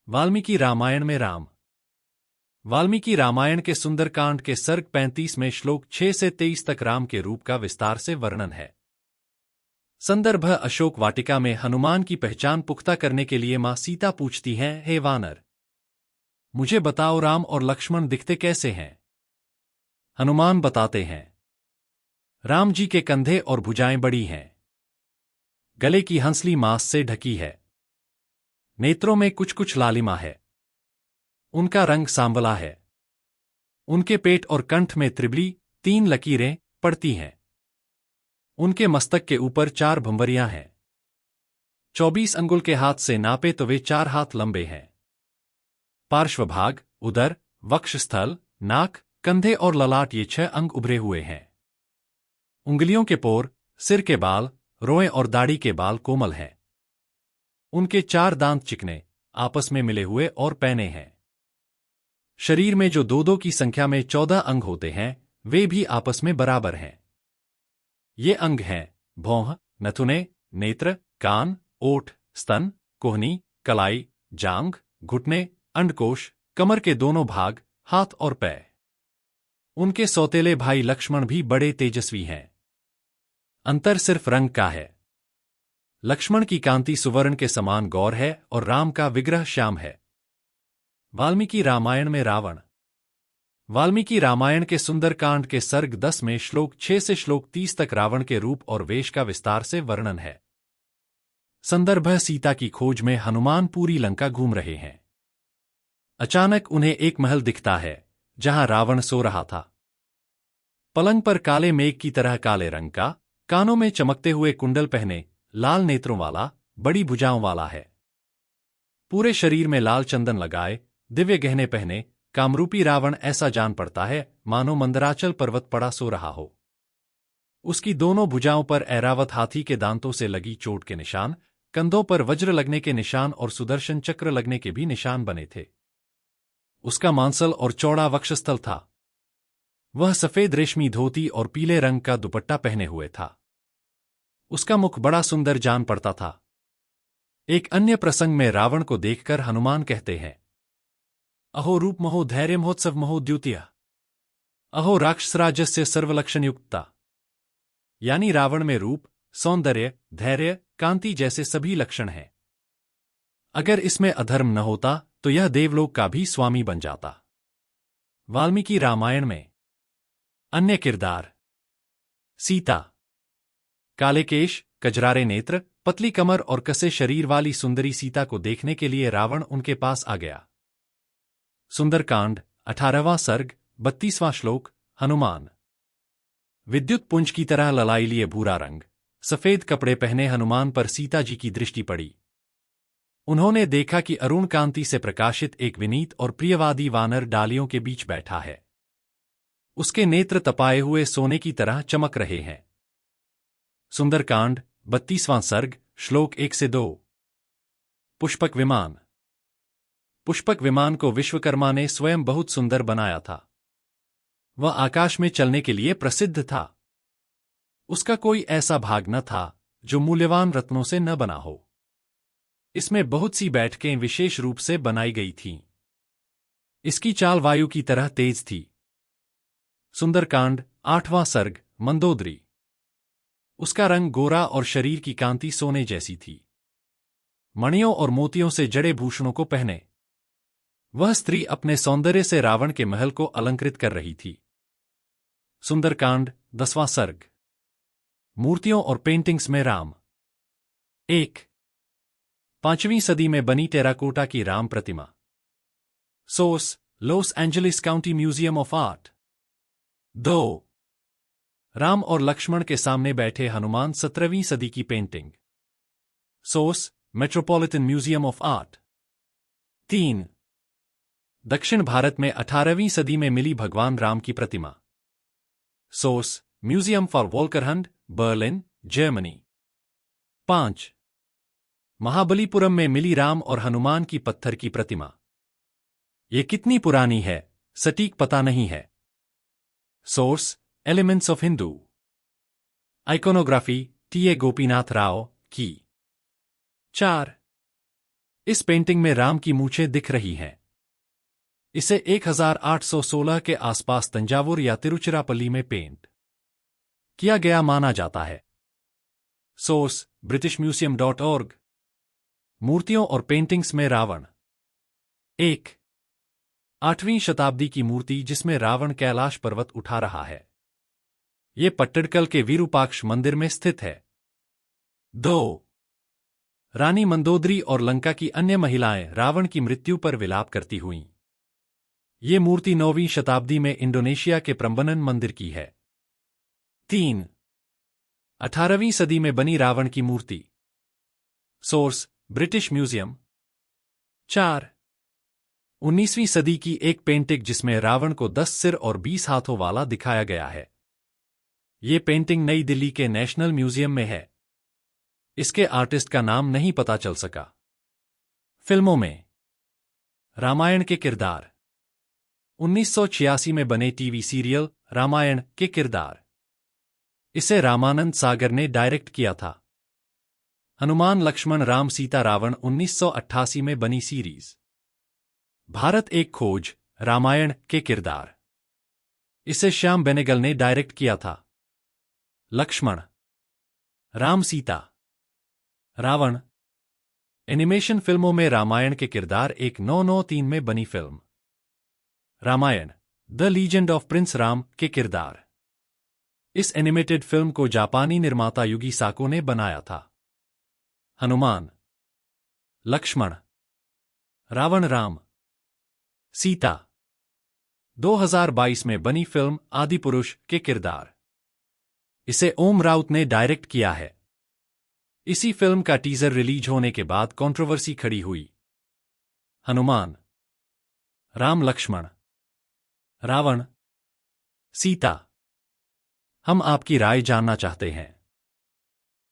वाल्मीकि रामायण में राम। वाल्मीकि रामायण के सुंदरकांड के सर्ग 35 में श्लोक 6 से 23 तक राम के रूप का विस्तार से वर्णन है। संदर्भ: अशोक वाटिका में हनुमान की पहचान पुख्ता करने के लिए मां सीता पूछती हैं, हे वानर, मुझे बताओ राम और लक्ष्मण दिखते कैसे हैं? हनुमान बताते हैं, राम जी के कंधे और भुजाएं बड़ी हैं, गले की हंसली मांस से ढकी है, नेत्रों में कुछ कुछ लालिमा है, उनका रंग सांवला है, उनके पेट और कंठ में त्रिबली 3 लकीरें पड़ती हैं, उनके मस्तक के ऊपर 4 भंवरियां हैं, 24 अंगुल के हाथ से नापे तो वे 4 हाथ लंबे हैं। पार्श्वभाग, उदर, वक्षस्थल, नाक, कंधे और ललाट ये 6 अंग उभरे हुए हैं। उंगलियों के पोर, सिर के बाल, रोएं और दाढ़ी के बाल कोमल हैं। उनके 4 दांत चिकने, आपस में मिले हुए और पैने हैं। शरीर में जो 2-2 की संख्या में 14 अंग होते हैं, वे भी आपस में बराबर हैं। ये अंग हैं भौह, नथुने, नेत्र, कान, ओठ, स्तन, कोहनी, कलाई, जांघ, घुटने, अंडकोश, कमर के दोनों भाग, हाथ और पैर। उनके सौतेले भाई लक्ष्मण भी बड़े तेजस्वी हैं। अंतर सिर्फ रंग का है। लक्ष्मण की कांति सुवर्ण के समान गौर है और राम का विग्रह श्याम है। वाल्मीकि रामायण में रावण। वाल्मीकि रामायण के सुंदरकांड के सर्ग 10 में श्लोक 6 से श्लोक 30 तक रावण के रूप और वेश का विस्तार से वर्णन है। संदर्भ: सीता की खोज में हनुमान पूरी लंका घूम रहे हैं। अचानक उन्हें एक महल दिखता है, जहां रावण सो रहा था। पलंग पर काले मेघ की तरह काले रंग का, कानों में चमकते हुए कुंडल पहने, लाल नेत्रों वाला, बड़ी भुजाओं वाला है। पूरे शरीर में लाल चंदन लगाए, दिव्य गहने पहने, कामरूपी रावण ऐसा जान पड़ता है मानो मंदराचल पर्वत पड़ा सो रहा हो। उसकी दोनों भुजाओं पर ऐरावत हाथी के दांतों से लगी चोट के निशान, कंधों पर वज्र लगने के निशान और सुदर्शन चक्र लगने के भी निशान बने थे। उसका मांसल और चौड़ा वक्षस्थल था। वह सफेद रेशमी धोती और पीले रंग का दुपट्टा पहने हुए था। उसका मुख बड़ा सुंदर जान पड़ता था। एक अन्य प्रसंग में रावण को देखकर हनुमान कहते हैं, अहो रूप महो धैर्य महोत्सव महो द्युतिया, अहो राक्षसराजस्य सर्वलक्षणयुक्ता। यानी रावण में रूप, सौंदर्य, धैर्य, कांति जैसे सभी लक्षण हैं। अगर इसमें अधर्म न होता तो यह देवलोक का भी स्वामी बन जाता। वाल्मीकि रामायण में अन्य किरदार: सीता। काले केश, कजरारे नेत्र, पतली कमर और कसे शरीर वाली सुंदरी सीता को देखने के लिए रावण उनके पास आ गया। सुंदरकांड 18वां सर्ग 32वां श्लोक। हनुमान। विद्युत पुंज की तरह ललाई लिए भूरा रंग, सफेद कपड़े पहने हनुमान पर सीता जी की दृष्टि पड़ी। उन्होंने देखा कि अरुण कांति से प्रकाशित एक विनीत और प्रियवादी वानर डालियों के बीच बैठा है। उसके नेत्र तपाए हुए सोने की तरह चमक रहे हैं। सुंदरकांड 32वां सर्ग श्लोक 1 से 2। पुष्पक विमान। पुष्पक विमान को विश्वकर्मा ने स्वयं बहुत सुंदर बनाया था। वह आकाश में चलने के लिए प्रसिद्ध था। उसका कोई ऐसा भाग न था जो मूल्यवान रत्नों से न बना हो। इसमें बहुत सी बैठकें विशेष रूप से बनाई गई थीं। इसकी चाल वायु की तरह तेज थी। सुंदरकांड 8वां सर्ग मंदोदरी। उसका रंग गोरा और शरीर की कांति सोने जैसी थी। मणियों और मोतियों से जड़े भूषणों को पहने वह स्त्री अपने सौंदर्य से रावण के महल को अलंकृत कर रही थी। सुंदरकांड 10वां सर्ग मूर्तियों और पेंटिंग्स में राम। 1. 5वीं सदी में बनी टेराकोटा की राम प्रतिमा। Source: Los Angeles County museum of art. 2. Ram और लक्ष्मण के सामने बैठे हनुमान 17वीं सदी की पेंटिंग। Source: Metropolitan museum of art. 3. दक्षिण भारत में 18वीं सदी में मिली भगवान राम की प्रतिमा। Source: museum for Volkerkunde, Berlin, Germany. 5. Mahabalipuram में मिली राम और हनुमान की पत्थर की प्रतिमा। ये कितनी पुरानी है, सटीक पता नहीं है। Source: elements of Hindu. Iconography: T.A.. Gopinath Rao की। 4. इस पेंटिंग में राम की मूंछें दिख रही हैं। इसे 1816 के आसपास तंजावुर या तिरुचिरापल्ली में पेंट किया गया माना जाता है। Source BritishMuseum.org। मूर्तियों और पेंटिंग्स में रावण। 1. 8वीं शताब्दी की मूर्ति जिसमें रावण कैलाश पर्वत उठा रहा है। ये पट्टडकल के विरूपाक्ष मंदिर में स्थित है। 2. रानी मंदोदरी और लंका की अन्य महिलाएं रावण की मृत्यु पर विलाप करती हुईं। ये मूर्ति 9वीं शताब्दी में इंडोनेशिया के प्रम्बनन मंदिर की है। 3. 18वीं सदी में बनी रावण की मूर्ति। Source British museum. 4. 19वीं सदी की एक पेंटिंग जिसमें रावण को 10 सिर और 20 हाथों वाला दिखाया गया है। ये पेंटिंग नई दिल्ली के नेशनल म्यूजियम में है। इसके आर्टिस्ट का नाम नहीं पता चल सका। फिल्मों में रामायण के किरदार। 1986 में बने टीवी सीरियल रामायण के किरदार। इसे रामानंद सागर ने डायरेक्ट किया था। हनुमान लक्ष्मण राम सीता रावण 1988 में बनी सीरीज। भारत एक खोज रामायण के किरदार। इसे श्याम बेनेगल ने डायरेक्ट किया था। लक्ष्मण राम सीता रावण। एनिमेशन फिल्मों में रामायण के किरदार 1993 में बनी film Ramayan the legend of prince Ram के किरदार। इस एनिमेटेड फिल्म को जापानी निर्माता युगी साको ने बनाया था। हनुमान लक्ष्मण रावण राम सीता। 2022 में बनी फिल्म आदिपुरुष के किरदार। इसे ओम राउत ने डायरेक्ट किया है। इसी फिल्म का टीजर रिलीज होने के बाद कंट्रोवर्सी खड़ी हुई। हनुमान राम लक्ष्मण रावण सीता। हम आपकी राय जानना चाहते हैं।